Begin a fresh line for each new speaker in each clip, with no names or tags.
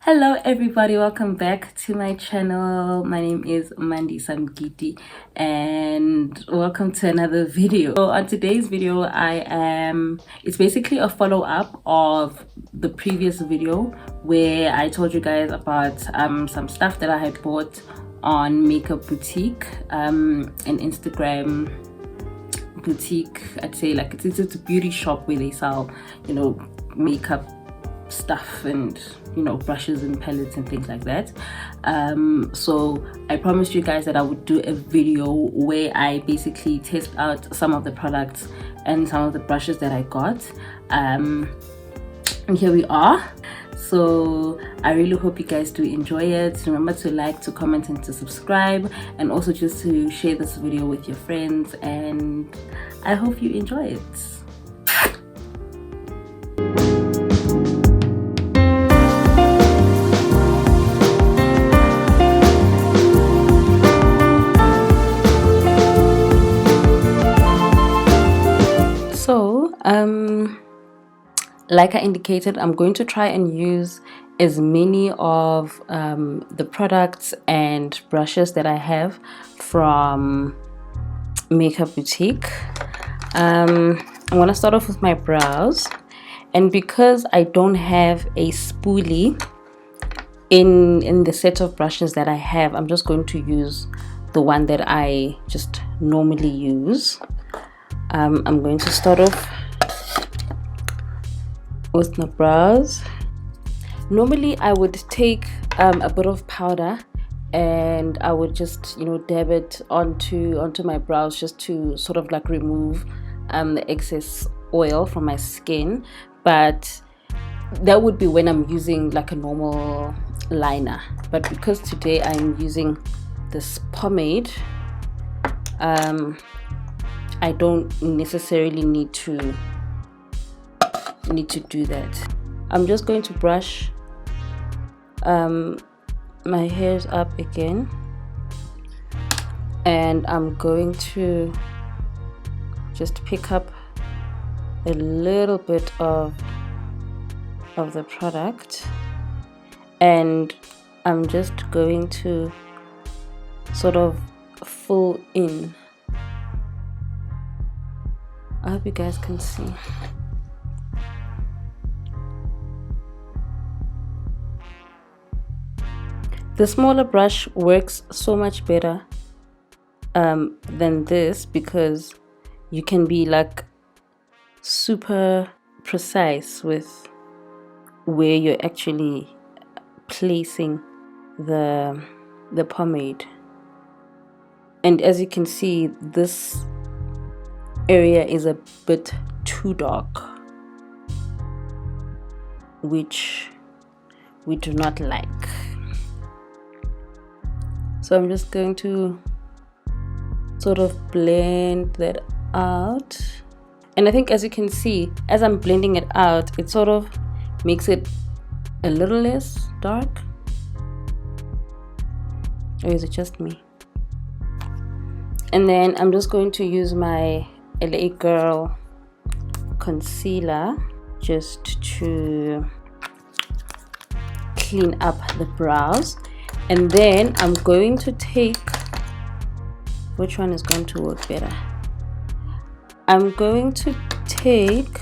Hello everybody, welcome back to my channel. My name is Mandi Samgiti and welcome to another video. So on today's video it's basically a follow-up of the previous video where I told you guys about some stuff that I had bought on Makeup Butikk, an Instagram boutique. I'd say like it's a beauty shop where they sell, makeup stuff and brushes and palettes and things like that. So I promised you guys that I would do a video where I basically test out some of the products and some of the brushes that I got, and here we are. So I really hope you guys do enjoy it. Remember to like, to comment, and to subscribe, and also just to share this video with your friends, and I hope you enjoy it. So like I indicated, I'm going to try and use as many of the products and brushes that I have from Makeup Butikk. I'm gonna start off with my brows, and because I don't have a spoolie in the set of brushes that I have, I'm just going to use the one that I just normally use. I'm going to start off with my brows. Normally I would take a bit of powder and I would just dab it onto my brows, just to sort of like remove the excess oil from my skin, but that would be when I'm using like a normal liner. But because today I'm using this pomade, I don't necessarily need to do that. I'm just going to brush my hairs up again, and I'm going to just pick up a little bit of the product, and I'm just going to sort of fill in. I hope you guys can see. The smaller brush works so much better than this, because you can be like super precise with where you're actually placing the pomade. And as you can see, this area is a bit too dark, which we do not like. So I'm just going to sort of blend that out, and I think as you can see, as I'm blending it out, it sort of makes it a little less dark. Or is it just me? And then I'm just going to use my LA Girl concealer just to clean up the brows. And then I'm going to take, which one is going to work better? I'm going to take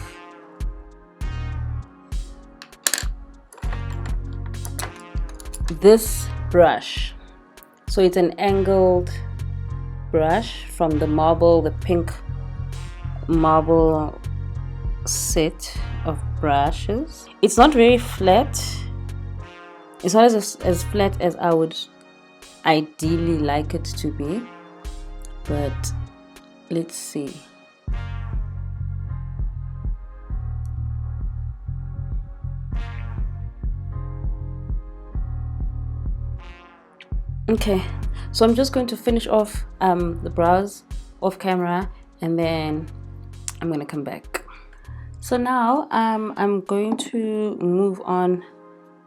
this brush. So it's an angled brush from the pink marble set of brushes. It's not very flat. It's not as flat as I would ideally like it to be, but let's see. Okay, so I'm just going to finish off the brows off camera, and then I'm gonna come back. So now I'm going to move on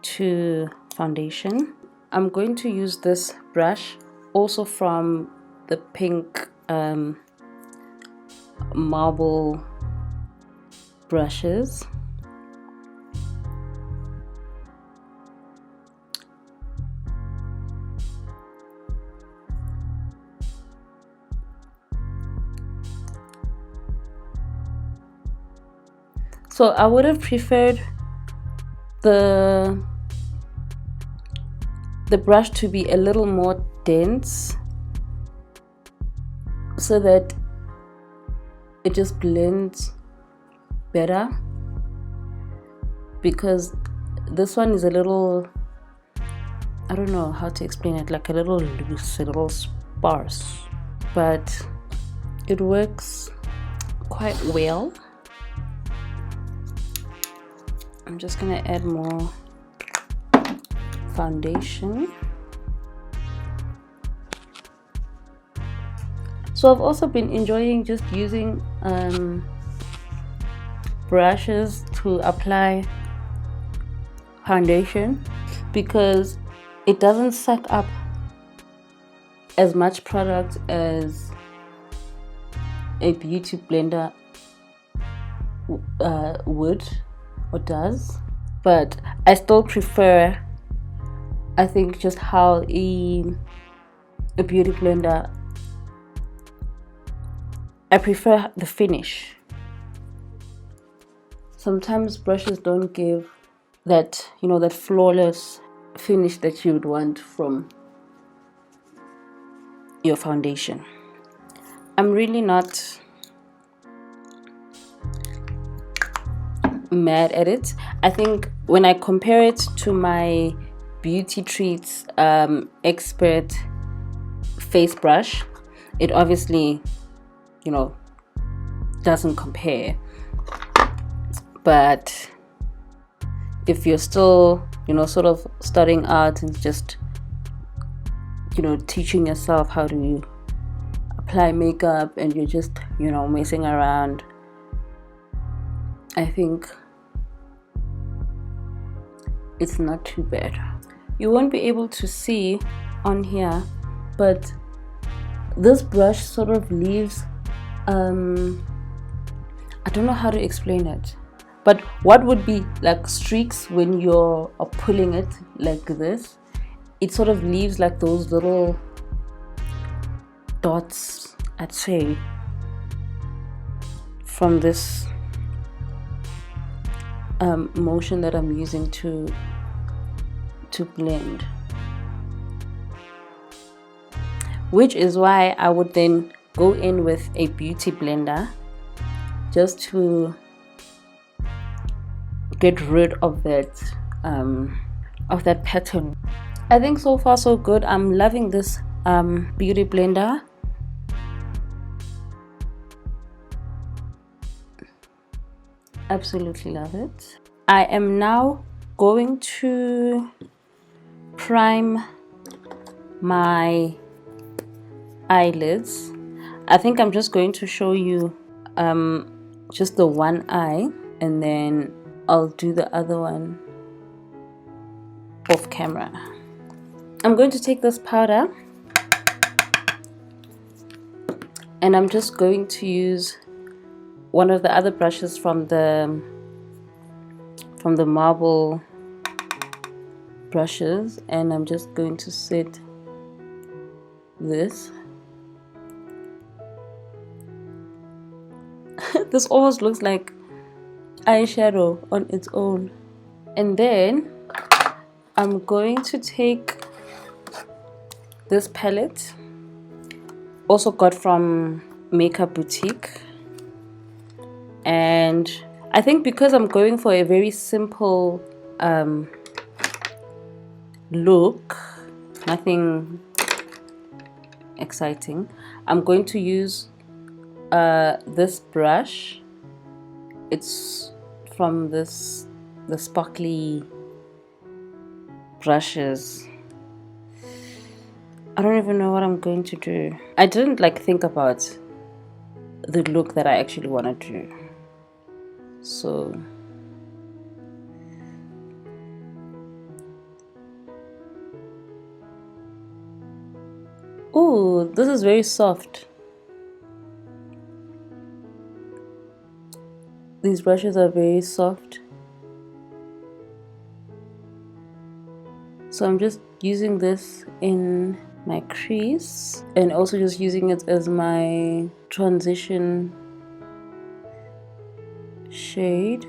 to foundation. I'm going to use this brush, also from the pink marble brushes, So I would have preferred the brush to be a little more dense so that it just blends better, because this one is a little, I don't know how to explain it, like a little loose, a little sparse, but it works quite well. I'm just gonna add more foundation. So I've also been enjoying just using brushes to apply foundation, because it doesn't suck up as much product as a beauty blender would or does. But I still prefer, I think, just how a beauty blender, I prefer the finish. Sometimes brushes don't give that, you know, that flawless finish that you would want from your foundation. I'm really not mad at it. I think when I compare it to my Beauty Treats Expert face brush, it obviously, you know, doesn't compare. But if you're still, you know, sort of starting out and just, you know, teaching yourself how to apply makeup, and you're just, you know, messing around, I think it's not too bad. You won't be able to see on here, but this brush sort of leaves, I don't know how to explain it, but what would be like streaks when you're pulling it like this, it sort of leaves like those little dots, I'd say, from this motion that I'm using to blend, which is why I would then go in with a beauty blender just to get rid of that pattern. I think so far so good. I'm loving this beauty blender. Absolutely love it. I am now going to prime my eyelids. I think I'm just going to show you just the one eye, and then I'll do the other one off camera. I'm going to take this powder, and I'm just going to use one of the other brushes from the marble brushes, and I'm just going to set this. This almost looks like eyeshadow on its own. And then I'm going to take this palette, also got from Makeup Butikk, and I think because I'm going for a very simple look, nothing exciting, I'm going to use this brush. It's from the sparkly brushes. I don't even know what I'm going to do. I didn't think about the look that I actually want to do, so oh, this is very soft. These brushes are very soft, so I'm just using this in my crease and also just using it as my transition shade.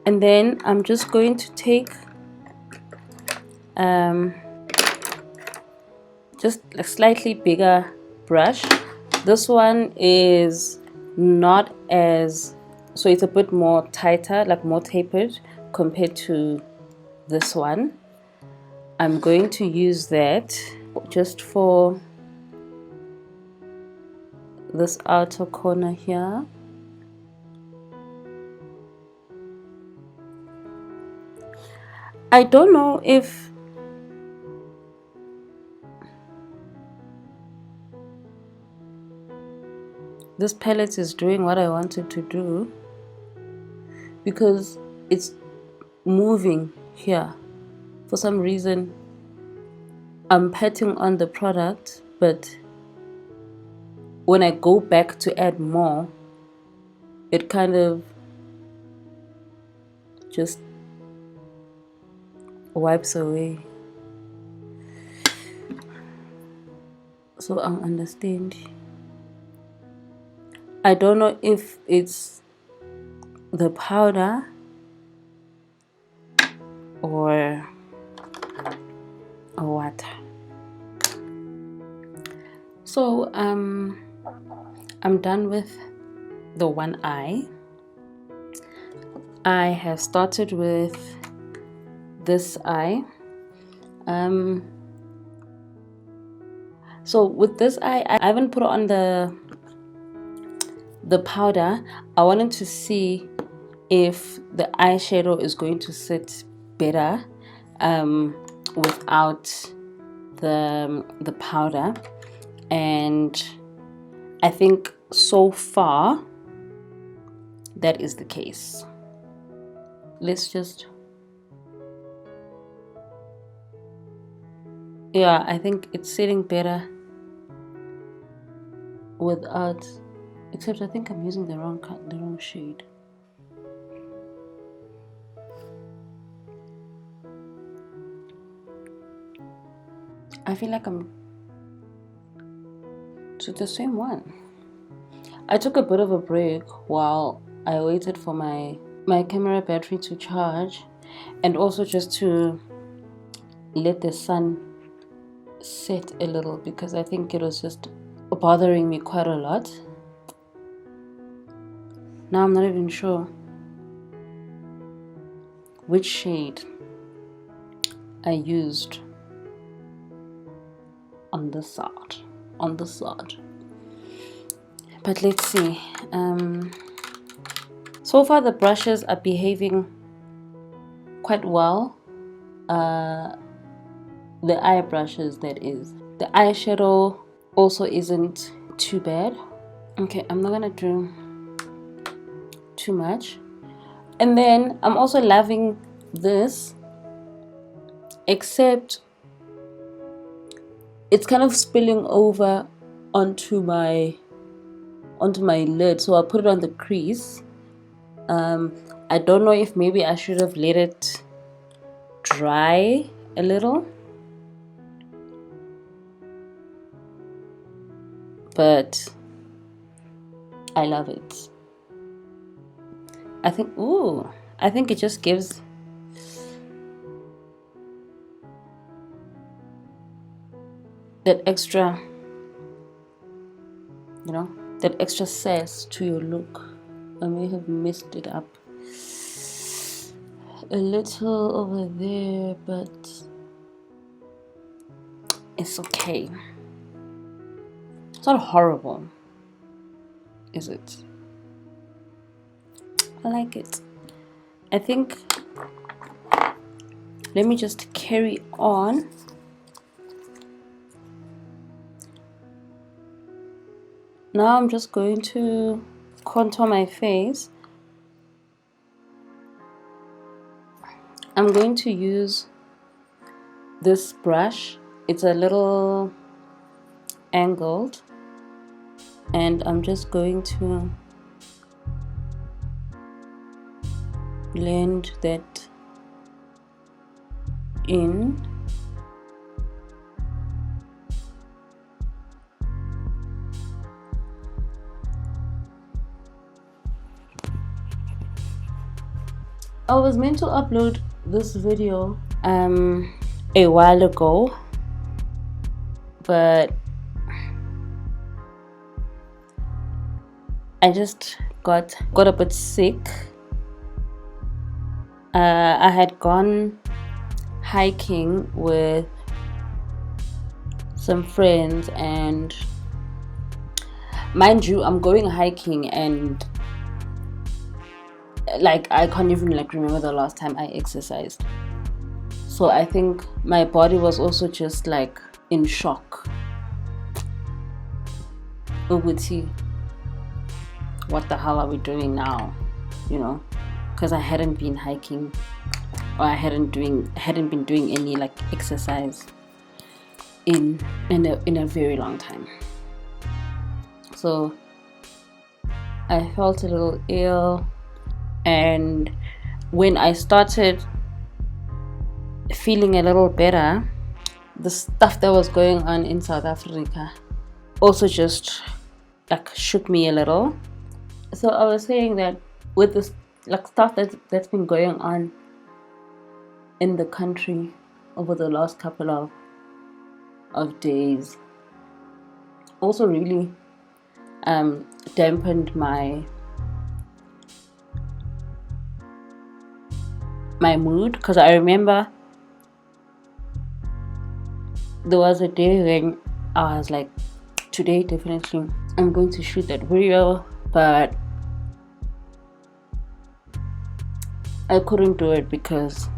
And then I'm just going to take just a slightly bigger brush. This one is not as, so it's a bit more tighter, like more tapered compared to this one. I'm going to use that just for this outer corner here. I don't know if this palette is doing what I wanted to do, because it's moving here. For some reason I'm patting on the product, but when I go back to add more, it kind of just wipes away. So I understand. I don't know if it's the powder or what. So I'm done with the one eye. I have started with this eye. So with this eye, I haven't put on the powder. I wanted to see if the eyeshadow is going to sit better without the powder, and I think so far that is the case. Let's just, yeah, I think it's sitting better without, except I think I'm using the wrong shade. I feel like I'm to the same one. I took a bit of a break while I waited for my camera battery to charge, and also just to let the sun set a little, because I think it was just bothering me quite a lot. Now I'm not even sure which shade I used on this side. But let's see. So far the brushes are behaving quite well. The eye brushes, that is. The eyeshadow also isn't too bad. Okay, I'm not gonna do too much. And then I'm also loving this, except it's kind of spilling over onto my lid, so I'll put it on the crease. I don't know if maybe I should have let it dry a little, but I love it. I think it just gives that extra, that extra sass to your look. I may have messed it up a little over there, but it's okay. It's not horrible, is it? I like it. I think, let me just carry on. Now I'm just going to contour my face. I'm going to use this brush. It's a little angled, and I'm just going to blend that in. I was meant to upload this video a while ago, but I just got a bit sick. I had gone hiking with some friends, and mind you, I'm going hiking and like I can't even like remember the last time I exercised. So I think my body was also just like in shock. Butikk, what the hell are we doing now? You know, because I hadn't been hiking, or I hadn't been doing any like exercise in a very long time. So I felt a little ill, and when I started feeling a little better, the stuff that was going on in South Africa also just like shook me a little. So I was saying that with this like stuff that's been going on in the country over the last couple of days also really dampened my mood, because I remember there was a day when I was like, today definitely I'm going to shoot that video, but I couldn't do it because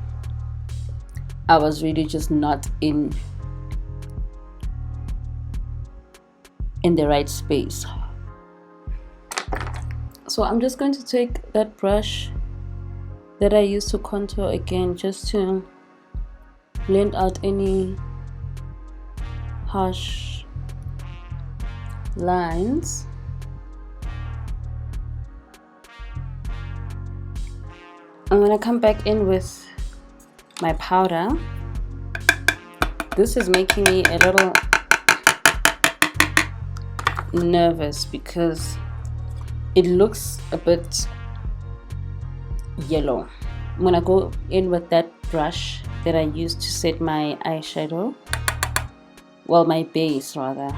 I was really just not in the right space. So I'm just going to take that brush that I used to contour again, just to blend out any harsh lines. I'm gonna come back in with my powder. This is making me a little nervous because it looks a bit yellow. I'm gonna go in with that brush that I used to set my eyeshadow, well, my base rather.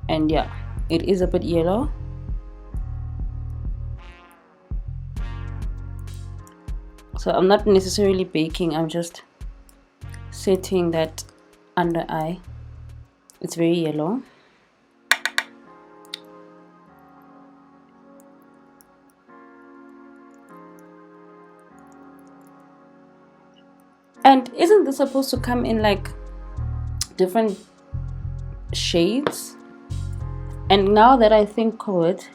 And yeah, it is a bit yellow. So I'm not necessarily baking, I'm just setting that under eye. It's very yellow. And isn't this supposed to come in like different shades? And now that I think of it,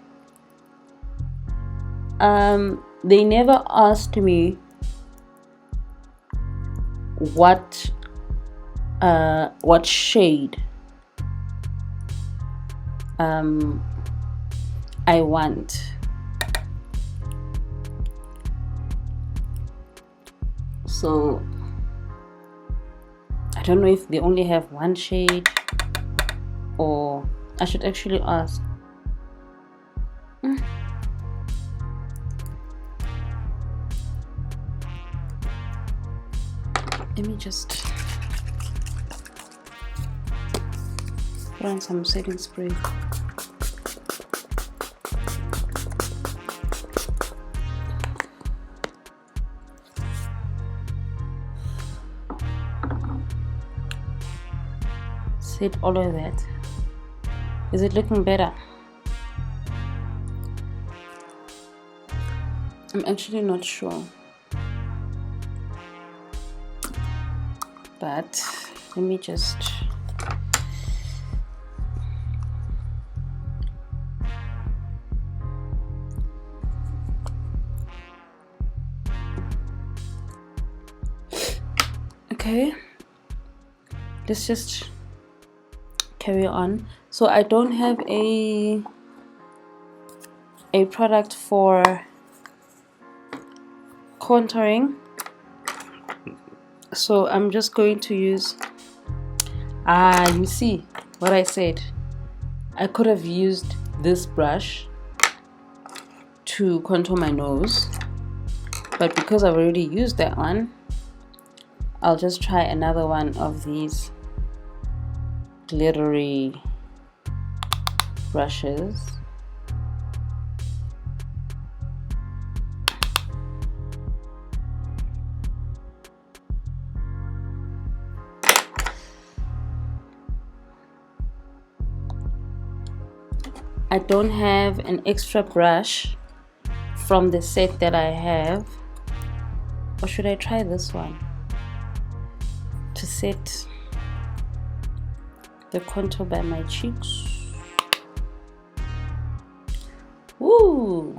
they never asked me what shade I want. So I don't know if they only have one shade, or I should actually ask. Let me just put on some setting spray. Set all of that. Is it looking better? I'm actually not sure, but let me just okay, let's just carry on. So I don't have a product for contouring, so I'm just going to use you see, what I said, I could have used this brush to contour my nose, but because I've already used that one, I'll just try another one of these glittery brushes. I don't have an extra brush from the set that I have, or should I try this one to set the contour by my cheeks? Woo!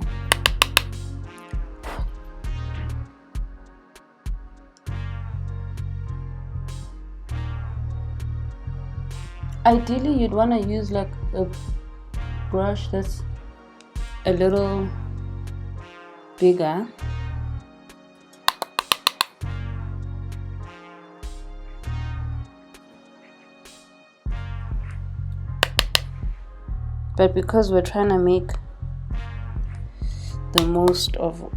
Ideally, you'd want to use like a brush that's a little bigger. But because we're trying to make the most of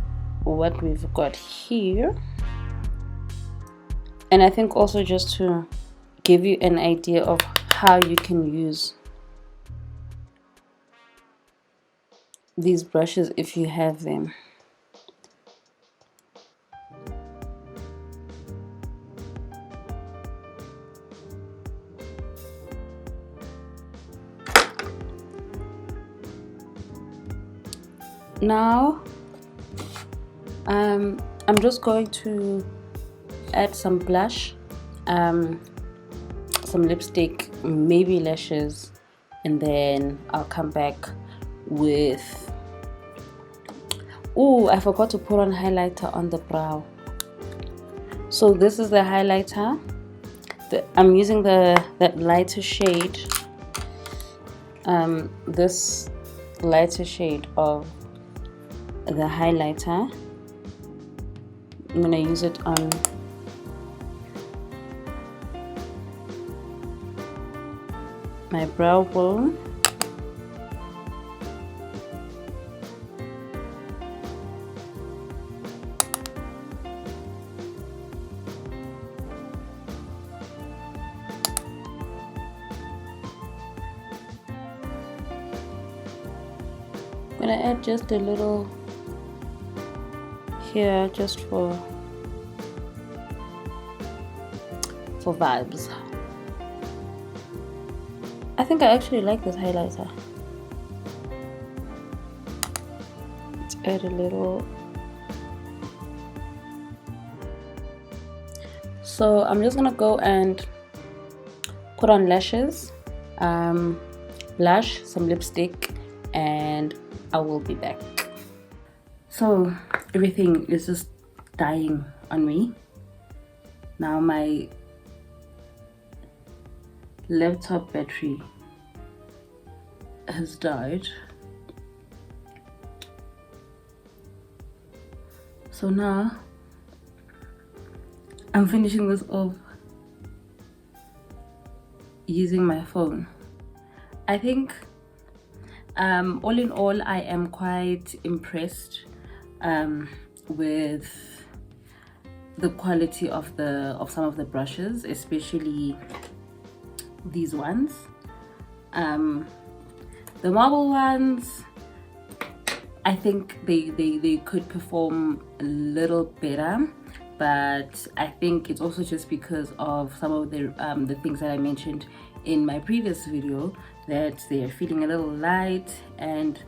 what we've got here, and I think also just to give you an idea of how you can use these brushes if you have them. Now I'm just going to add some blush, some lipstick, maybe lashes, and then I'll come back with, oh, I forgot to put on highlighter on the brow. So this is the highlighter. I'm using that lighter shade, this lighter shade of the highlighter. I'm gonna use it on my brow bone. I'm gonna add just a little here, just for vibes. I think I actually like this highlighter. Let's add a little. So I'm just gonna go and put on lashes, blush, some lipstick, and I will be back. So everything is just dying on me. Now my laptop battery has died. So now I'm finishing this off using my phone. I think all in all, I am quite impressed with the quality of some of the brushes, especially these ones. The marble ones, I think they could perform a little better, but I think it's also just because of some of the things that I mentioned in my previous video, that they are feeling a little light. And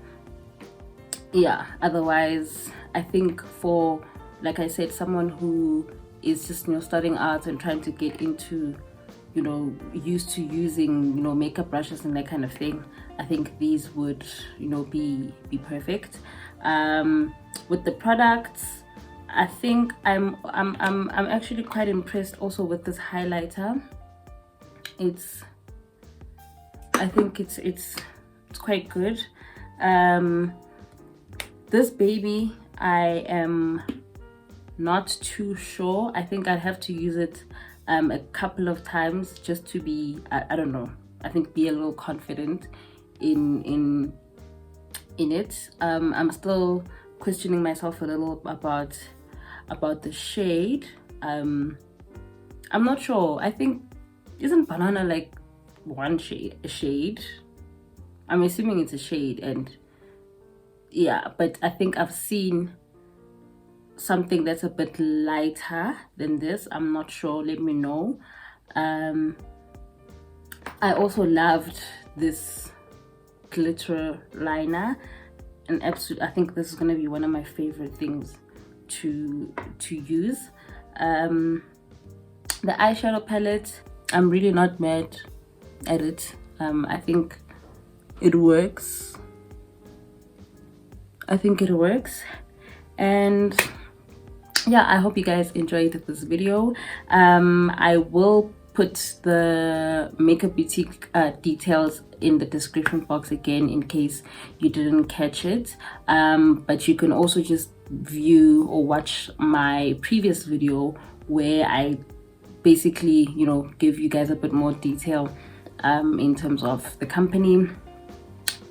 yeah, otherwise I think for, like I said, someone who is just, you know, starting out and trying to get into, you know, used to using, you know, makeup brushes and that kind of thing, I think these would, you know, be perfect. With the products, I think I'm actually quite impressed also with this highlighter. I think it's quite good. This baby, I am not too sure. I think I'd have to use it a couple of times just to be, I don't know, I think, be a little confident in it. I'm still questioning myself a little about the shade. I'm not sure. I think, isn't banana like one shade, a shade? I'm assuming it's a shade, and yeah, but I think I've seen something that's a bit lighter than this. I'm not sure, let me know. I also loved this glitter liner, and absolutely, I think this is going to be one of my favorite things to use. The eyeshadow palette, I'm really not mad at it. I think it works. And yeah, I hope you guys enjoyed this video. I will put the Makeup Butikk details in the description box again in case you didn't catch it, but you can also just view or watch my previous video where I basically, you know, give you guys a bit more detail in terms of the company.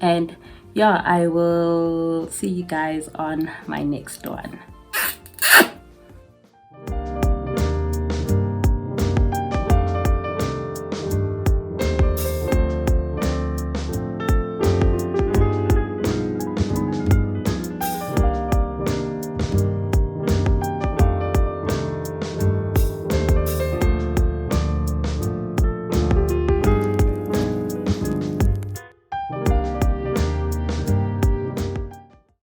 And yeah, I will see you guys on my next one.